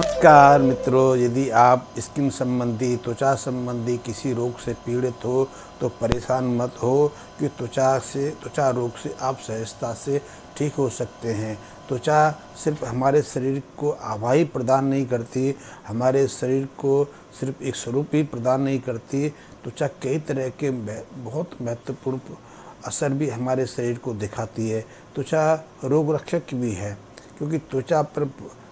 नमस्कार मित्रों, यदि आप स्किन संबंधी त्वचा संबंधी किसी रोग से पीड़ित हो तो परेशान मत हो कि त्वचा रोग से आप सहजता से ठीक हो सकते हैं। त्वचा सिर्फ हमारे शरीर को आभा ही प्रदान नहीं करती, हमारे शरीर को सिर्फ एक स्वरूप ही प्रदान नहीं करती। त्वचा कई तरह के बहुत महत्वपूर्ण असर भी हमारे शरीर को दिखाती है। त्वचा रोग रक्षक भी है, क्योंकि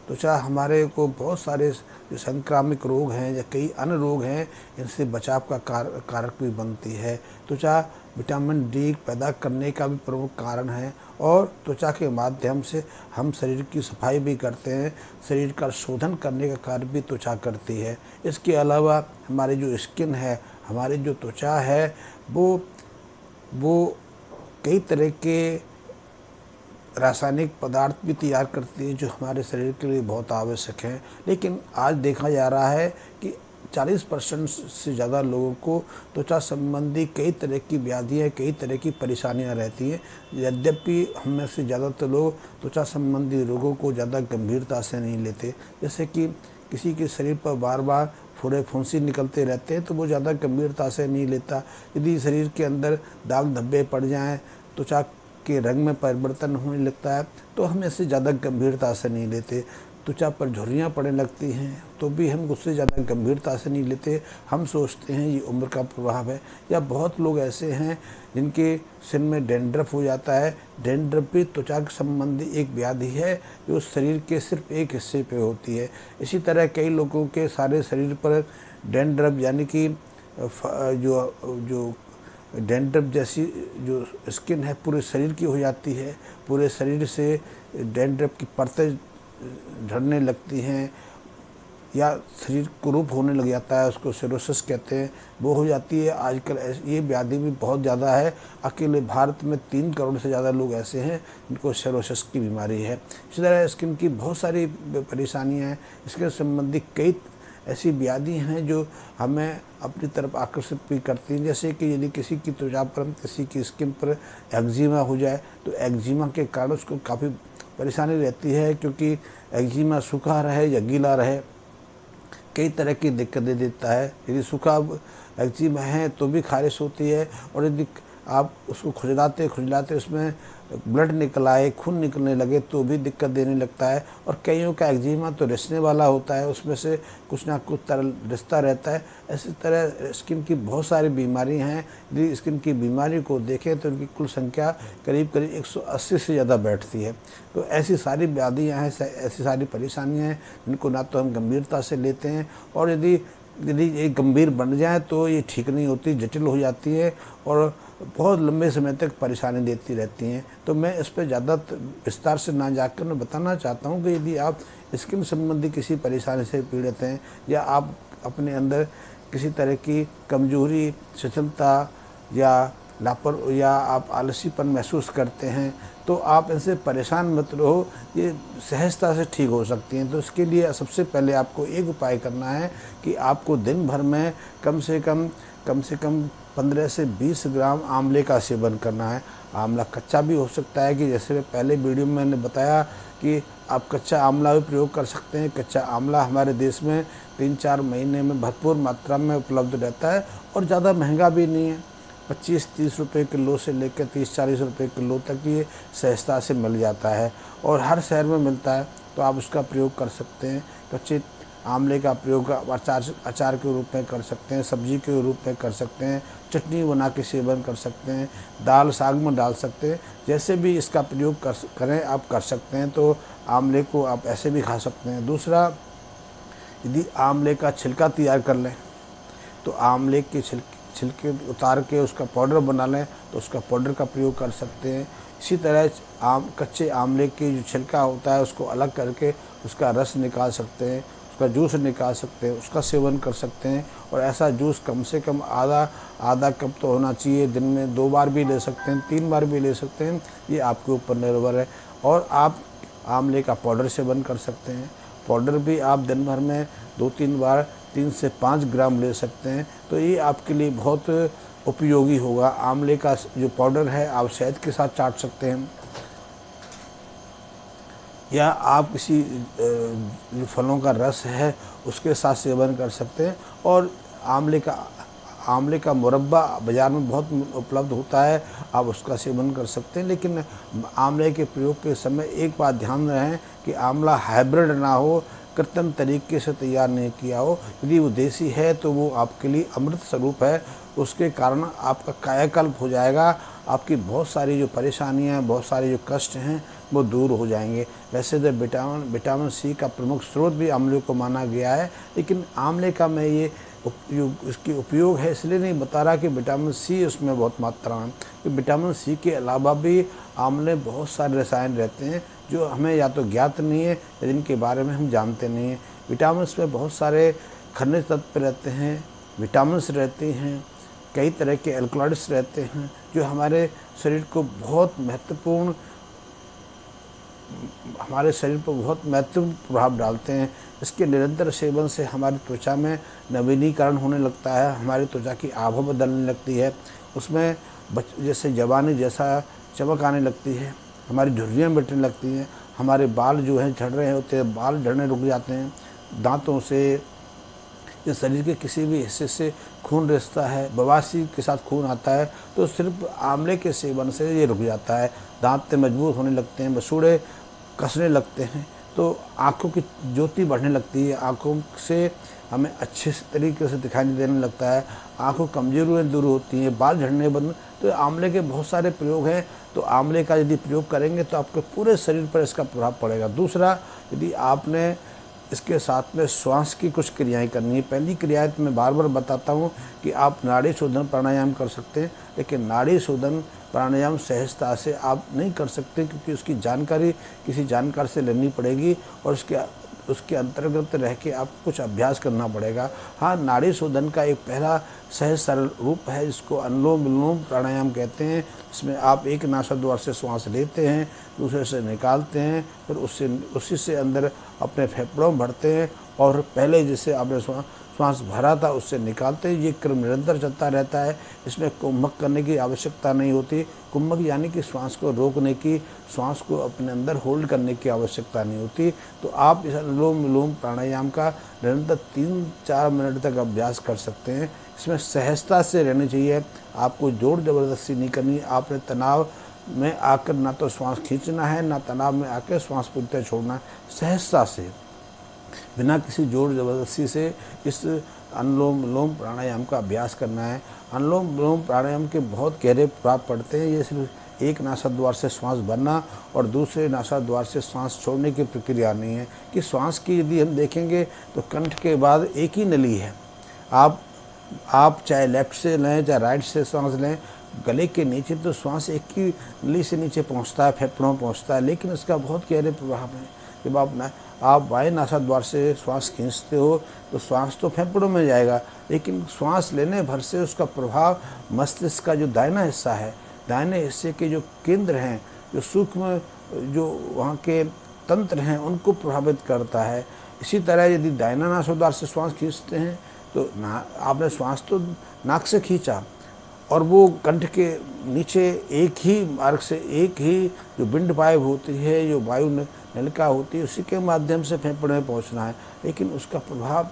त्वचा हमारे को बहुत सारे जो संक्रामक रोग हैं या कई अन्य रोग हैं, इनसे बचाव का कारक भी बनती है। त्वचा विटामिन डी पैदा करने का भी प्रमुख कारण है, और त्वचा के माध्यम से हम शरीर की सफाई भी करते हैं। शरीर का शोधन करने का कार्य भी त्वचा करती है। इसके अलावा हमारी जो स्किन है, हमारी जो त्वचा है, वो कई तरह के रासायनिक पदार्थ भी तैयार करती है जो हमारे शरीर के लिए बहुत आवश्यक हैं। लेकिन आज देखा जा रहा है कि 40% से ज़्यादा लोगों को त्वचा संबंधी कई तरह की व्याधियाँ, कई तरह की परेशानियाँ रहती हैं। यद्यपि हम में से ज़्यादातर लोग त्वचा संबंधी रोगों को ज़्यादा गंभीरता से नहीं लेते। जैसे कि किसी के शरीर पर बार बार फोड़े फुंसी निकलते रहते हैं तो वो ज़्यादा गंभीरता से नहीं लेता। यदि शरीर के अंदर दाग धब्बे पड़ जाएँ, त्वचा के रंग में परिवर्तन होने लगता है, तो हम इसे ज़्यादा गंभीरता से नहीं लेते। त्वचा पर झुर्रियाँ पड़ने लगती हैं तो भी हम उससे ज़्यादा गंभीरता से नहीं लेते। हम सोचते हैं ये उम्र का प्रभाव है। या बहुत लोग ऐसे हैं जिनके सिर में डैंड्रफ हो जाता है। डैंड्रफ भी त्वचा के संबंधी एक व्याधि है जो शरीर के सिर्फ एक हिस्से पे होती है। इसी तरह कई लोगों के सारे शरीर पर डैंड्रफ यानी कि जो डैंड्रफ जैसी जो स्किन है पूरे शरीर की हो जाती है। पूरे शरीर से डैंड्रफ की परतें झड़ने लगती हैं या शरीर कुरूप होने लग जाता है, उसको सिरोसिस कहते हैं, वो हो जाती है। आजकल ये व्याधि भी बहुत ज़्यादा है। अकेले भारत में 3 करोड़ से ज़्यादा लोग ऐसे हैं जिनको सिरोसिस की बीमारी है। इसी तरह स्किन की बहुत सारी परेशानियाँ हैं। इसके संबंधी कई ऐसी व्याधि हैं जो हमें अपनी तरफ आकर्षित भी करती हैं। जैसे कि यदि किसी की त्वचा पर, किसी की स्किन पर एक्जिमा हो जाए तो एक्जिमा के कारण उसको काफ़ी परेशानी रहती है, क्योंकि एक्जिमा सूखा रहे या गीला रहे कई तरह की दिक्कतें देता है। यदि सूखा एक्जिमा है तो भी खारिश होती है, और यदि आप उसको खुजलाते खुजलाते उसमें ब्लड निकल आए, खून निकलने लगे तो भी दिक्कत देने लगता है। और कईयों का एक्जिमा तो रिसने वाला होता है, उसमें से कुछ ना कुछ तरल रिश्ता रहता है। इसी तरह स्किन की बहुत सारी बीमारियां हैं। यदि स्किन की बीमारी को देखें तो उनकी कुल संख्या करीब करीब 180 से ज़्यादा बैठती है। तो ऐसी सारी व्याधियाँ हैं, ऐसी सारी परेशानियाँ हैं जिनको ना तो हम गंभीरता से लेते हैं, और यदि ये गंभीर बन जाए तो ये ठीक नहीं होती, जटिल हो जाती है और बहुत लंबे समय तक परेशानी देती रहती हैं। तो मैं इस पर ज़्यादा विस्तार से ना जाकर मैं बताना चाहता हूँ कि यदि आप स्किन संबंधी किसी परेशानी से पीड़ित हैं, या आप अपने अंदर किसी तरह की कमजोरी, शिथिलता या आप आलसीपन महसूस करते हैं, तो आप इनसे परेशान मत रहो, ये सहजता से ठीक हो सकती हैं। तो इसके लिए सबसे पहले आपको एक उपाय करना है कि आपको दिन भर में कम से कम 15 से 20 ग्राम आंवले का सेवन करना है। आंवला कच्चा भी हो सकता है, कि जैसे पहले वीडियो में मैंने बताया कि आप कच्चा आंवला भी प्रयोग कर सकते हैं। कच्चा आंवला हमारे देश में 3-4 महीने में भरपूर मात्रा में उपलब्ध रहता है, और ज़्यादा महंगा भी नहीं है। 25-30 रुपये किलो से लेकर 30-40 रुपये किलो तक ये सहजता से मिल जाता है, और हर शहर में मिलता है। तो आप उसका प्रयोग कर सकते हैं। कच्चे आंवले का प्रयोग अचार के रूप में कर सकते हैं, सब्जी के रूप में कर सकते हैं, चटनी बना के सेवन कर सकते हैं, दाल साग में डाल सकते हैं। जैसे भी इसका प्रयोग करें आप कर सकते हैं। तो आंवले को आप ऐसे भी खा सकते हैं। दूसरा, यदि आंवले का छिलका तैयार कर लें तो आंवले के छिलके उतार के उसका पाउडर बना लें तो उसका पाउडर का प्रयोग कर सकते हैं। इसी तरह कच्चे आंवले के जो छिलका होता है उसको अलग करके उसका रस निकाल सकते हैं, उसका जूस निकाल सकते हैं, उसका सेवन कर सकते हैं। और ऐसा जूस कम से कम आधा कप तो होना चाहिए। दिन में 2 बार भी ले सकते हैं, 3 बार भी ले सकते हैं, ये आपके ऊपर निर्भर है। और आप आंवले का पाउडर सेवन कर सकते हैं। पाउडर भी आप दिन भर में 2-3 बार 3 से 5 ग्राम ले सकते हैं। तो ये आपके लिए बहुत उपयोगी होगा। आंवले का जो पाउडर है आप शहद के साथ चाट सकते हैं। या आप किसी जो फलों का रस है उसके साथ सेवन कर सकते हैं। और आंवले का मुरब्बा बाज़ार में बहुत उपलब्ध होता है, आप उसका सेवन कर सकते हैं। लेकिन आंवले के प्रयोग के समय एक बात ध्यान रहे कि आंवला हाइब्रिड ना हो, कृत्रिम तरीके से तैयार नहीं किया हो। यदि वो देसी है तो वो आपके लिए अमृत स्वरूप है, उसके कारण आपका कायाकल्प हो जाएगा, आपकी बहुत सारी जो परेशानियां, बहुत सारे जो कष्ट हैं वो दूर हो जाएंगे। वैसे तो विटामिन सी का प्रमुख स्रोत भी आंवले को माना गया है, लेकिन आंवले का मैं ये इसकी उपयोग है इसलिए नहीं बता रहा कि विटामिन सी उसमें बहुत मात्रा में, कि विटामिन सी के अलावा भी आंवले बहुत सारे रसायन रहते हैं जो हमें या तो ज्ञात नहीं है या जिनके बारे में हम जानते नहीं हैं। विटामिन में बहुत सारे खनिज तत्व रहते हैं, विटामिन्स रहते हैं, कई तरह के एल्कलॉइड्स रहते हैं जो हमारे शरीर को बहुत महत्वपूर्ण हमारे शरीर पर बहुत महत्वपूर्ण प्रभाव डालते हैं। इसके निरंतर सेवन से हमारी त्वचा में नवीनीकरण होने लगता है, हमारी त्वचा की आभा बदलने लगती है, उसमें जैसे जवानी जैसा चमक आने लगती है, हमारी झुर्रियाँ मिटने लगती हैं, हमारे बाल जो हैं झड़ रहे होते हैं, बाल झड़ने रुक जाते हैं, दांतों से या शरीर के किसी भी हिस्से से खून रिसता है, बवासीर के साथ खून आता है तो सिर्फ आंवले के सेवन से ये रुक जाता है। दांत मजबूत होने लगते हैं, मसूड़े कसने लगते हैं, तो आँखों की ज्योति बढ़ने लगती है, आँखों से हमें अच्छे तरीके से दिखाई देने लगता है, आँखों कमजोरियाँ दूर होती हैं, बाल झड़ने बंद। तो आंवले के बहुत सारे प्रयोग हैं, तो आंवले का यदि प्रयोग करेंगे तो आपके पूरे शरीर पर इसका प्रभाव पड़ेगा। दूसरा, यदि आपने इसके साथ में श्वास की कुछ क्रियाएं करनी है। पहली क्रिया तो मैं बार बार बताता हूँ कि आप नाड़ी शोधन प्राणायाम कर सकते हैं, लेकिन नाड़ी शोधन प्राणायाम सहजता से आप नहीं कर सकते क्योंकि उसकी जानकारी किसी जानकार से लेनी पड़ेगी और उसके अंतर्गत रह के आपको कुछ अभ्यास करना पड़ेगा। हाँ, नाड़ी शोधन का एक पहला सहज सरल रूप है जिसको अनुलोम विलोम प्राणायाम कहते हैं। इसमें आप एक नासाद्वार से श्वास लेते हैं, दूसरे से निकालते हैं, फिर उसी से अंदर अपने फेफड़ों में भरते हैं और पहले जिससे आपने श्वास भरा था उससे निकालते हैं। ये क्रम निरंतर चलता रहता है, इसमें कुंभक करने की आवश्यकता नहीं होती। कुंभक यानी कि श्वास को रोकने की, श्वास को अपने अंदर होल्ड करने की आवश्यकता नहीं होती। तो आप इस अनुलोम विलोम प्राणायाम का निरंतर 3-4 मिनट तक अभ्यास कर सकते हैं। इसमें सहजता से रहनी चाहिए, आपको जोर जबरदस्ती नहीं करनी। आपने तनाव में आकर ना तो श्वास खींचना है, ना तनाव में आकर श्वास पूरी तरह छोड़ना है। सहजता से बिना किसी जोर जबरदस्ती से इस अनुलोम विलोम प्राणायाम का अभ्यास करना है। अनुलोम विलोम प्राणायाम के बहुत गहरे प्रभाव पड़ते हैं। ये सिर्फ एक नासाद्वार से श्वास भरना और दूसरे नासाद्वार से श्वास छोड़ने की प्रक्रिया नहीं है कि श्वास की यदि हम देखेंगे तो कंठ के बाद एक ही नली है। आप चाहे लेफ्ट से लें चाहे राइट से श्वास लें, गले के नीचे तो श्वास एक ही नली से नीचे पहुंचता है, फेफड़ों पहुंचता है, लेकिन इसका बहुत गहरे प्रभाव है। जब आप बाएं नासाद्वार से श्वास खींचते हो तो श्वास तो फेफड़ों में जाएगा, लेकिन श्वास लेने भर से उसका प्रभाव मस्तिष्क का जो दाहिना हिस्सा है, दाहिने हिस्से के जो केंद्र हैं, जो सूक्ष्म जो वहाँ के तंत्र हैं, उनको प्रभावित करता है। इसी तरह यदि दाहिना नासाद्वार से श्वास खींचते हैं तो आपने श्वास तो नाक से खींचा और वो कंठ के नीचे एक ही मार्ग से, एक ही जो विंड पाइप होती है, जो वायु नलिका होती है, उसी के माध्यम से फेफड़े में पहुंचना है, लेकिन उसका प्रभाव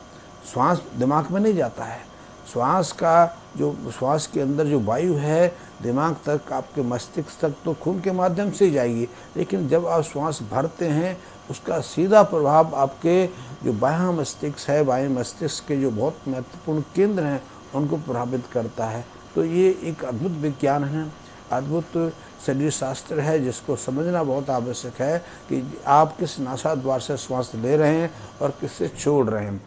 श्वास दिमाग में नहीं जाता है। श्वास के अंदर जो वायु है दिमाग तक, आपके मस्तिष्क तक तो खून के माध्यम से ही जाएगी, लेकिन जब आप श्वास भरते हैं उसका सीधा प्रभाव आपके जो बाह्य मस्तिष्क है, बाह्य मस्तिष्क के जो बहुत महत्वपूर्ण केंद्र हैं उनको प्रभावित करता है। तो ये एक अद्भुत विज्ञान है, अद्भुत शरीर शास्त्र है जिसको समझना बहुत आवश्यक है कि आप किस नासाद्वार से श्वास ले रहे हैं और किससे छोड़ रहे हैं।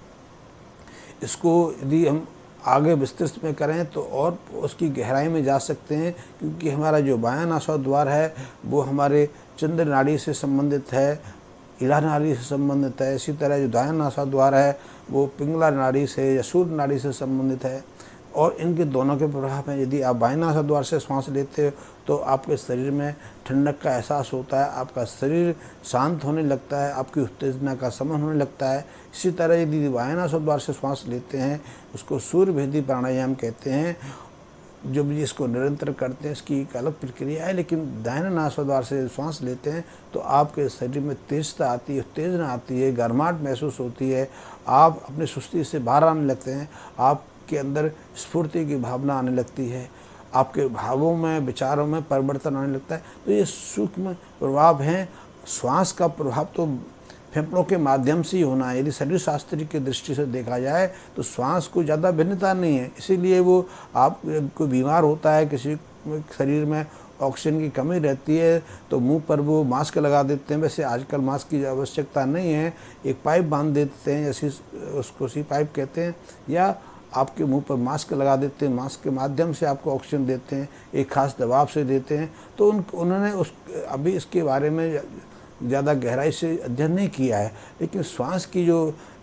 इसको यदि हम आगे विस्तृत में करें तो और उसकी गहराई में जा सकते हैं, क्योंकि हमारा जो बायां नासाद्वार है वो हमारे चंद्र नाड़ी से संबंधित है, इड़ा नाड़ी से संबंधित है। इसी तरह जो दायां नासाद्वार है वो पिंगला नाड़ी से या सूर्य नाड़ी से संबंधित है और इनके दोनों के प्रभाव हैं। यदि आप बाएं नासाद्वार से श्वास लेते हो तो आपके शरीर में ठंडक का एहसास होता है, आपका शरीर शांत होने लगता है, आपकी उत्तेजना का शमन होने लगता है। इसी तरह यदि बाएं नासाद्वार से श्वास लेते हैं, उसको सूर्य भेदी प्राणायाम कहते हैं, जब भी इसको निरंतर करते हैं इसकी एक अलग प्रक्रिया है, लेकिन दाहिने नासाद्वार से श्वास लेते हैं तो आपके शरीर में तेजता आती है, उत्तेजना आती है, गर्माहट महसूस होती है, आप अपनी सुस्ती से बाहर आने लगते हैं, आपके अंदर स्फूर्ति की भावना आने लगती है, आपके भावों में विचारों में परिवर्तन आने लगता है। तो ये सूक्ष्म प्रभाव हैं। श्वास का प्रभाव तो फेफड़ों के माध्यम से ही होना है। यदि शरीर शास्त्र की दृष्टि से देखा जाए तो श्वास को ज़्यादा भिन्नता नहीं है। इसीलिए वो आप कोई बीमार होता है, किसी शरीर में ऑक्सीजन की कमी रहती है तो मुंह पर वो मास्क लगा देते हैं। वैसे आजकल मास्क की आवश्यकता नहीं है, एक पाइप बांध देते हैं, जैसे उसको सी पाइप कहते हैं, या आपके मुंह पर मास्क लगा देते हैं, मास्क के माध्यम से आपको ऑक्सीजन देते हैं, एक खास दबाव से देते हैं। तो उन्होंने अभी इसके बारे में ज़्यादा गहराई से अध्ययन नहीं किया है, लेकिन श्वास की जो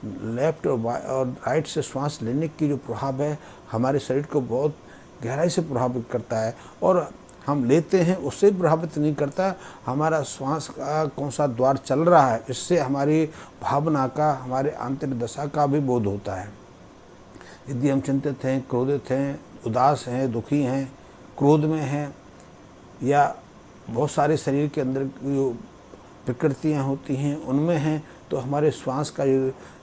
लेफ्ट और राइट से श्वास लेने की जो प्रभाव है हमारे शरीर को बहुत गहराई से प्रभावित करता है। और हम लेते हैं उससे प्रभावित नहीं करता, हमारा श्वास का कौन सा द्वार चल रहा है इससे हमारी भावना का, हमारे आंतरिक दशा का भी बोध होता है। यदि हम चिंतित हैं, क्रोधित हैं, उदास हैं, दुखी हैं, क्रोध में हैं, या बहुत सारे शरीर के अंदर जो प्रकृतियाँ होती हैं उनमें हैं, तो हमारे श्वास का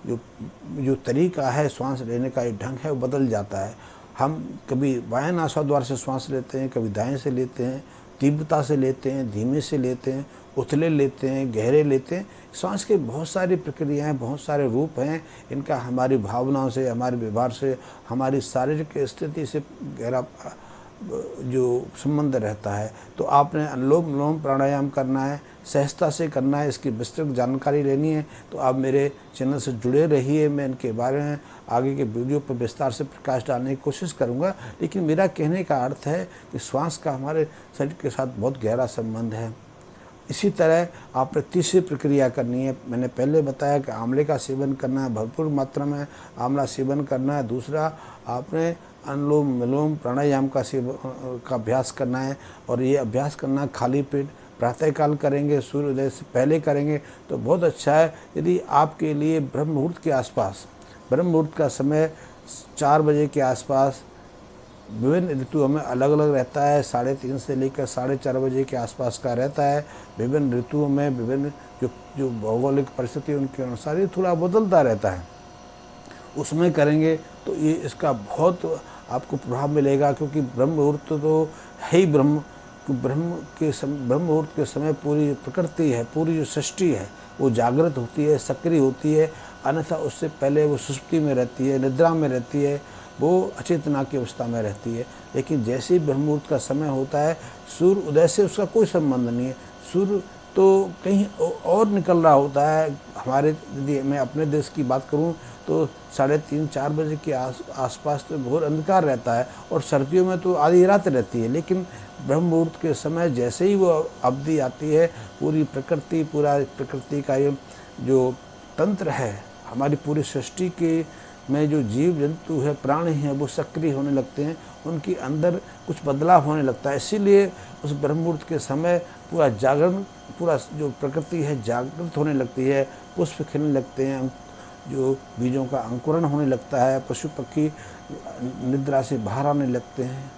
जो तरीका है, श्वास लेने का जो ढंग है वो बदल जाता है। हम कभी बाएं नासाद्वार से श्वास लेते हैं, कभी दाएं से लेते हैं, तीव्रता से लेते हैं, धीमे से लेते हैं, उथले लेते हैं, गहरे लेते हैं। श्वास के बहुत सारी प्रक्रियाएं, बहुत सारे रूप हैं। इनका हमारी भावनाओं से, हमारे व्यवहार से, हमारी शारीरिक स्थिति से गहरा जो संबंध रहता है। तो आपने अनुलोम विलोम प्राणायाम करना है, सहजता से करना है, इसकी विस्तृत जानकारी लेनी है तो आप मेरे चैनल से जुड़े रहिए। मैं इनके बारे में आगे के वीडियो पर विस्तार से प्रकाश डालने की कोशिश करूंगा। लेकिन मेरा कहने का अर्थ है कि श्वास का हमारे शरीर के साथ बहुत गहरा संबंध है। इसी तरह आपने तीसरी प्रक्रिया करनी है। मैंने पहले बताया कि आंवले का सेवन करना है, भरपूर मात्रा में आंवला सेवन करना है। दूसरा, आपने अनुलोम विलोम प्राणायाम का अभ्यास करना है, और ये अभ्यास करना खाली पेट प्रातःकाल करेंगे, सूर्योदय से पहले करेंगे तो बहुत अच्छा है। यदि आपके लिए ब्रह्म मुहूर्त के आसपास, ब्रह्म मुहूर्त का समय 4 बजे के आसपास विभिन्न ऋतुओं में अलग अलग रहता है, 3:30 से लेकर 4:30 बजे के आसपास का रहता है। विभिन्न ऋतुओं में विभिन्न जो भौगोलिक परिस्थिति उनके अनुसार ये थोड़ा बदलता रहता है। उसमें करेंगे तो ये इसका बहुत आपको प्रभाव मिलेगा, क्योंकि ब्रह्म मुहूर्त तो है ही ब्रह्म मुहूर्त के समय पूरी प्रकृति है, पूरी जो सृष्टि है वो जागृत होती है, सक्रिय होती है। अन्यथा उससे पहले वो सुषुप्ति में रहती है, निद्रा में रहती है, वो अचेतना की अवस्था में रहती है। लेकिन जैसे ही ब्रह्म मुहूर्त का समय होता है, सूर्य उदय से उसका कोई संबंध नहीं है। सूर्य तो कहीं और निकल रहा होता है। हमारे, यदि मैं अपने देश की बात करूं तो 3:30-4 बजे के आसपास तो घोर अंधकार रहता है, और सर्दियों में तो आधी रात रहती है। लेकिन ब्रह्म मुहूर्त के समय जैसे ही वो अवधि आती है, पूरी प्रकृति का ये जो तंत्र है, हमारी पूरी सृष्टि के में जो जीव जंतु है, प्राणी हैं, वो सक्रिय होने लगते हैं, उनके अंदर कुछ बदलाव होने लगता है। इसीलिए उस ब्रह्म मुहूर्त के समय पूरा जागरण, पूरा जो प्रकृति है जागृत होने लगती है, पुष्प खिलने लगते हैं, जो बीजों का अंकुरण होने लगता है, पशु पक्षी निद्रा से बाहर आने लगते हैं।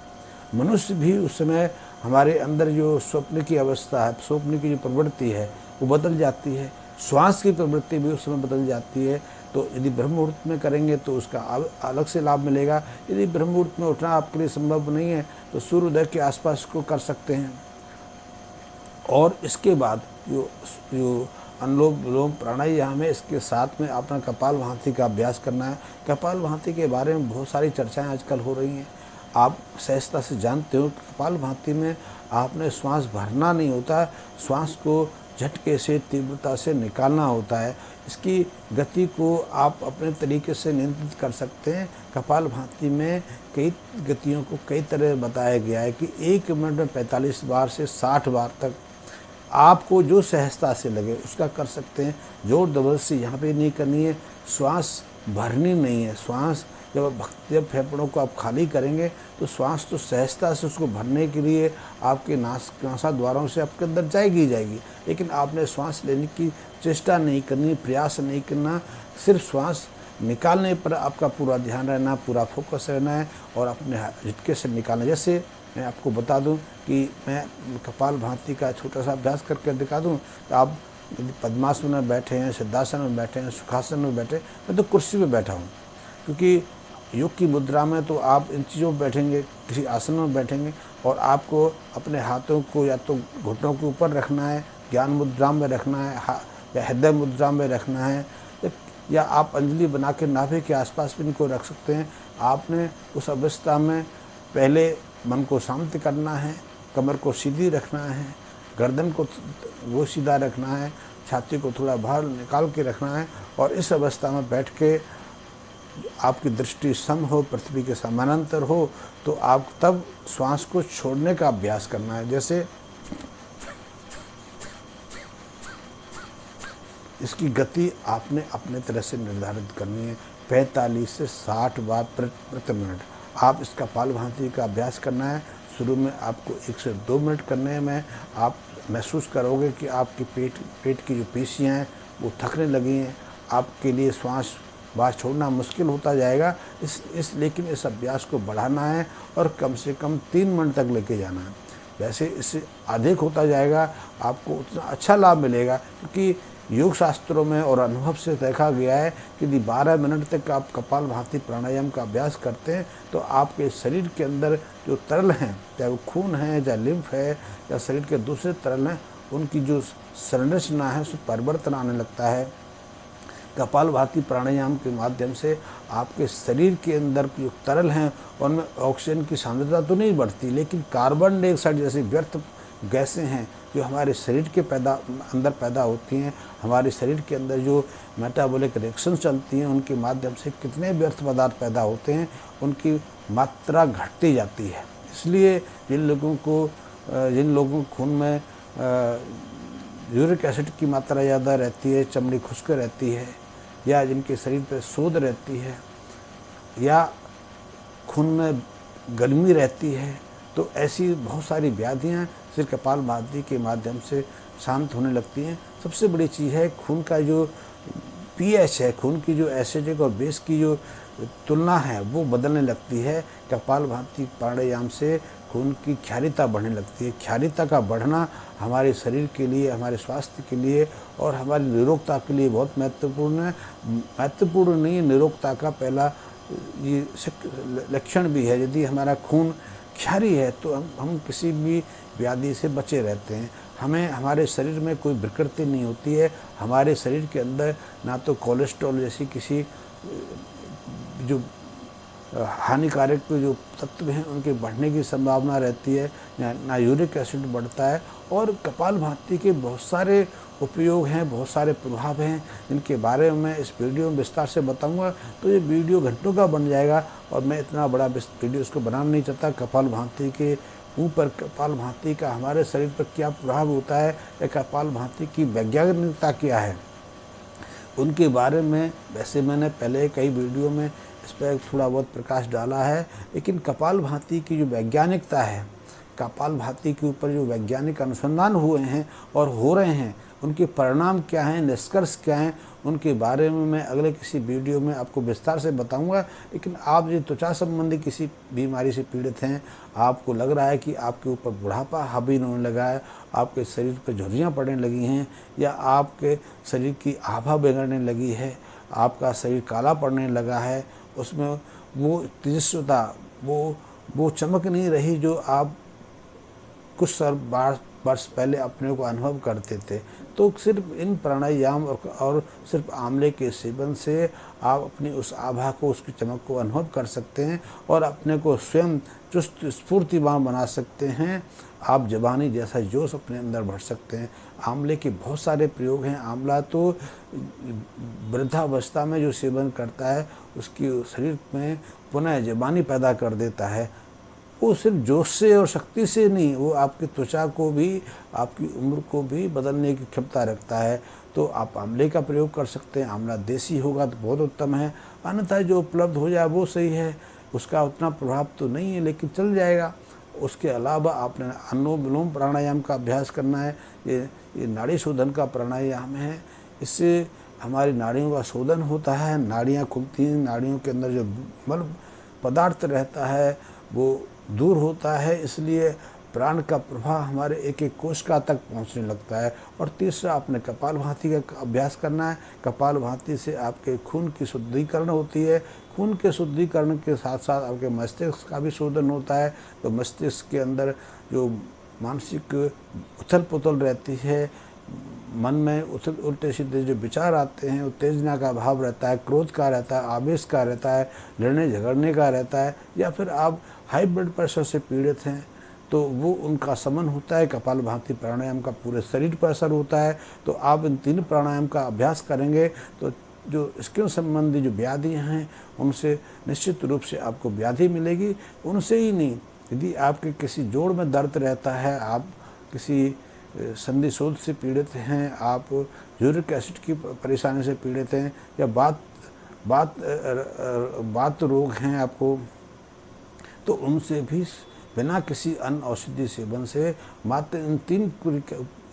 मनुष्य भी उस समय, हमारे अंदर जो स्वप्न की अवस्था है, स्वप्न की जो प्रवृत्ति है वो बदल जाती है। श्वास की प्रवृत्ति भी उस समय बदल जाती है। तो यदि ब्रह्म मुहूर्त में करेंगे तो उसका अलग से लाभ मिलेगा। यदि ब्रह्म मुहूर्त में उठना आपके लिए संभव नहीं है तो सूर्योदय के आसपास को कर सकते हैं। और इसके बाद जो अनुलोम विलोम प्राणायाम है, इसके साथ में अपना कपालभाति का अभ्यास करना है। कपालभाति के बारे में बहुत सारी चर्चाएं आजकल हो रही हैं। आप सहजता से जानते हो कपालभाति में आपने श्वास भरना नहीं होता, श्वास को झटके से, तीव्रता से निकालना होता है। इसकी गति को आप अपने तरीके से नियंत्रित कर सकते हैं। कपालभाति में कई गतियों को कई तरह बताया गया है कि 1 मिनट में 45 बार से 60 बार तक आपको जो सहजता से लगे उसका कर सकते हैं। जोर जबरदस्ती यहाँ पे नहीं करनी है, श्वास भरनी नहीं है। श्वास जब फेफड़ों को आप खाली करेंगे तो श्वास तो सहजता से उसको भरने के लिए आपके नासा द्वारों से आपके अंदर जाएगी। लेकिन आपने श्वास लेने की चेष्टा नहीं करनी, प्रयास नहीं करना, सिर्फ श्वास निकालने पर आपका पूरा ध्यान रहना, पूरा फोकस रहना है और अपने झटके से निकालना। जैसे मैं आपको बता दूं कि मैं कपालभाति का छोटा सा अभ्यास करके दिखा दूं, तो आप यदि पद्मासन में बैठे हैं, सिद्धासन में बैठे हैं, सुखासन में बैठे, मैं तो कुर्सी पे बैठा हूँ, क्योंकि योग की मुद्रा में तो आप इन चीज़ों पर बैठेंगे, किसी आसन में बैठेंगे और आपको अपने हाथों को या तो घुटनों के ऊपर रखना है, ज्ञान मुद्रा में रखना है, या हृदय मुद्रा में रखना है, या आप अंजलि बना के नाभि के आसपास भी इनको रख सकते हैं। आपने उस अवस्था में पहले मन को शांत करना है, कमर को सीधी रखना है, गर्दन को वो सीधा रखना है, छाती को थोड़ा बाहर निकाल के रखना है और इस अवस्था में बैठ के आपकी दृष्टि सम हो, पृथ्वी के समानांतर हो, तो आप तब श्वास को छोड़ने का अभ्यास करना है। जैसे इसकी गति आपने अपने तरह से निर्धारित करनी है, 45 से 60 बार प्रति मिनट आप इसका कपालभाति का अभ्यास करना है। शुरू में आपको 1 से 2 मिनट करने में आप महसूस करोगे कि आपकी पेट की जो पेशियाँ हैं वो थकने लगी हैं, आपके लिए श्वास बाहर छोड़ना मुश्किल होता जाएगा। लेकिन इस अभ्यास को बढ़ाना है और कम से कम 3 मिनट तक लेके जाना है। वैसे इससे अधिक होता जाएगा आपको उतना अच्छा लाभ मिलेगा, क्योंकि योग शास्त्रों में और अनुभव से देखा गया है कि यदि 12 मिनट तक आप कपालभाति प्राणायाम का अभ्यास करते हैं तो आपके शरीर के अंदर जो तरल हैं, चाहे वो खून है, चाहे लिम्फ है, या शरीर के दूसरे तरल हैं, उनकी जो संरचना है उसमें परिवर्तन आने लगता है। कपालभाति प्राणायाम के माध्यम से आपके शरीर के अंदर जो तरल हैं उनमें ऑक्सीजन की सांद्रता तो नहीं बढ़ती, लेकिन कार्बन डाइऑक्साइड जैसी व्यर्थ गैसें हैं जो हमारे शरीर के अंदर पैदा होती हैं, हमारे शरीर के अंदर जो मेटाबॉलिक रिएक्शन चलती हैं उनके माध्यम से कितने व्यर्थ पदार्थ पैदा होते हैं, उनकी मात्रा घटती जाती है। इसलिए जिन लोगों को खून में यूरिक एसिड की मात्रा ज़्यादा रहती है, चमड़ी खुश्क रहती है, या जिनके शरीर पर सोज रहती है, या खून में गर्मी रहती है, तो ऐसी बहुत सारी व्याधियाँ सिर्फ कपालभाति के माध्यम से शांत होने लगती हैं। सबसे बड़ी चीज़ है खून का जो पीएच है, खून की जो एसिडिक और बेस की जो तुलना है वो बदलने लगती है। कपालभाति प्राणायाम से खून की क्षारीयता बढ़ने लगती है। क्षारीयता का बढ़ना हमारे शरीर के लिए, हमारे स्वास्थ्य के लिए और हमारी निरोगता के लिए बहुत महत्वपूर्ण है। महत्वपूर्ण नहीं, निरोगता का पहला ये लक्षण भी है। यदि हमारा खून क्षारीय है तो हम किसी भी व्याधि से बचे रहते हैं। हमें हमारे शरीर में कोई विकृति नहीं होती है। हमारे शरीर के अंदर ना तो कोलेस्ट्रॉल जैसी किसी जो हानिकारक जो तत्व हैं उनके बढ़ने की संभावना रहती है, ना यूरिक एसिड बढ़ता है। और कपालभाति के बहुत सारे उपयोग हैं, बहुत सारे प्रभाव हैं, जिनके बारे में मैं इस वीडियो में विस्तार से बताऊंगा। तो ये वीडियो घंटों का बन जाएगा और मैं इतना बड़ा वीडियो इसको बनाना नहीं चाहता। कपालभाति के ऊपर, कपालभाति का हमारे शरीर पर क्या प्रभाव होता है, या कपालभाति की वैज्ञानिकता क्या है, उनके बारे में वैसे मैंने पहले कई वीडियो में इस पर थोड़ा बहुत प्रकाश डाला है। लेकिन कपालभाति की जो वैज्ञानिकता है, कपालभाति के ऊपर जो वैज्ञानिक अनुसंधान हुए हैं और हो रहे हैं, उनके परिणाम क्या हैं, निष्कर्ष क्या हैं, उनके बारे में मैं अगले किसी वीडियो में आपको विस्तार से बताऊंगा। लेकिन आप यदि त्वचा संबंधी किसी बीमारी से पीड़ित हैं, आपको लग रहा है कि आपके ऊपर बुढ़ापा हावी होने लगा है, आपके शरीर पर झुर्रियाँ पड़ने लगी हैं, या आपके शरीर की आभा बिगड़ने लगी है, आपका शरीर काला पड़ने लगा है, उसमें वो तेजस्विता, वो चमक नहीं रही जो आप कुछ वर्ष पहले अपने को अनुभव करते थे। तो सिर्फ इन प्राणायाम और सिर्फ आंवले के सेवन से आप अपनी उस आभा को, उसकी चमक को अनुभव कर सकते हैं और अपने को स्वयं चुस्त स्फूर्तिवान बना सकते हैं। आप जवानी जैसा जोश अपने अंदर भर सकते हैं। आंवले के बहुत सारे प्रयोग हैं। आंवला तो वृद्धावस्था में जो सेवन करता है उसकी शरीर में पुनः जवानी पैदा कर देता है। वो सिर्फ जोश से और शक्ति से नहीं, वो आपकी त्वचा को भी, आपकी उम्र को भी बदलने की क्षमता रखता है। तो आप आंवले का प्रयोग कर सकते हैं। आंवला देसी होगा तो बहुत उत्तम है, अन्यथा जो उपलब्ध हो जाए वो सही है। उसका उतना प्रभाव तो नहीं है लेकिन चल जाएगा। उसके अलावा आपने अनुलोम विलोम प्राणायाम का अभ्यास करना है। ये नाड़ी शोधन का प्राणायाम है। इससे हमारी नाड़ियों का शोधन होता है, नाड़ियाँ खुलती हैं, नाड़ियों के अंदर जो मल पदार्थ रहता है वो दूर होता है, इसलिए प्राण का प्रवाह हमारे एक एक कोशिका तक पहुंचने लगता है। और तीसरा, आपने कपालभाति का अभ्यास करना है। कपालभाति से आपके खून की शुद्धिकरण होती है। खून के शुद्धिकरण के साथ साथ आपके मस्तिष्क का भी शोधन होता है। तो मस्तिष्क के अंदर जो मानसिक उथल पुथल रहती है, मन में उल्टे सीधे जो विचार आते हैं, उत्तेजना का भाव रहता है, क्रोध का रहता है, आवेश का रहता है, लड़ने झगड़ने का रहता है, या फिर आप हाई ब्लड प्रेशर से पीड़ित हैं तो वो उनका शमन होता है। कपालभाति प्राणायाम का पूरे शरीर पर असर होता है। तो आप इन 3 प्राणायाम का अभ्यास करेंगे तो जो स्किन संबंधी जो व्याधियाँ हैं उनसे निश्चित रूप से आपको व्याधि मिलेगी। उनसे ही नहीं, यदि आपके किसी जोड़ में दर्द रहता है, आप किसी संधि शोथ से पीड़ित हैं, आप यूरिक एसिड की परेशानी से पीड़ित हैं, या बात रोग हैं आपको, तो उनसे भी बिना किसी अन्य औषधि सेवन से मात्र इन 3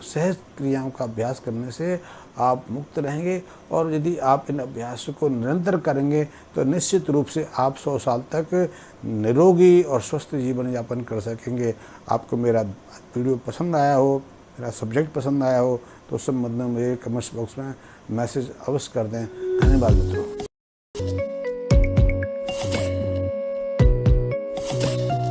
सहज क्रियाओं का अभ्यास करने से आप मुक्त रहेंगे। और यदि आप इन अभ्यासों को निरंतर करेंगे तो निश्चित रूप से आप 100 साल तक निरोगी और स्वस्थ जीवन यापन कर सकेंगे। आपको मेरा वीडियो पसंद आया हो, मेरा सब्जेक्ट पसंद आया हो, तो उस संबंध में मुझे कमेंट्स बॉक्स में मैसेज अवश्य कर दें। धन्यवाद मित्रों।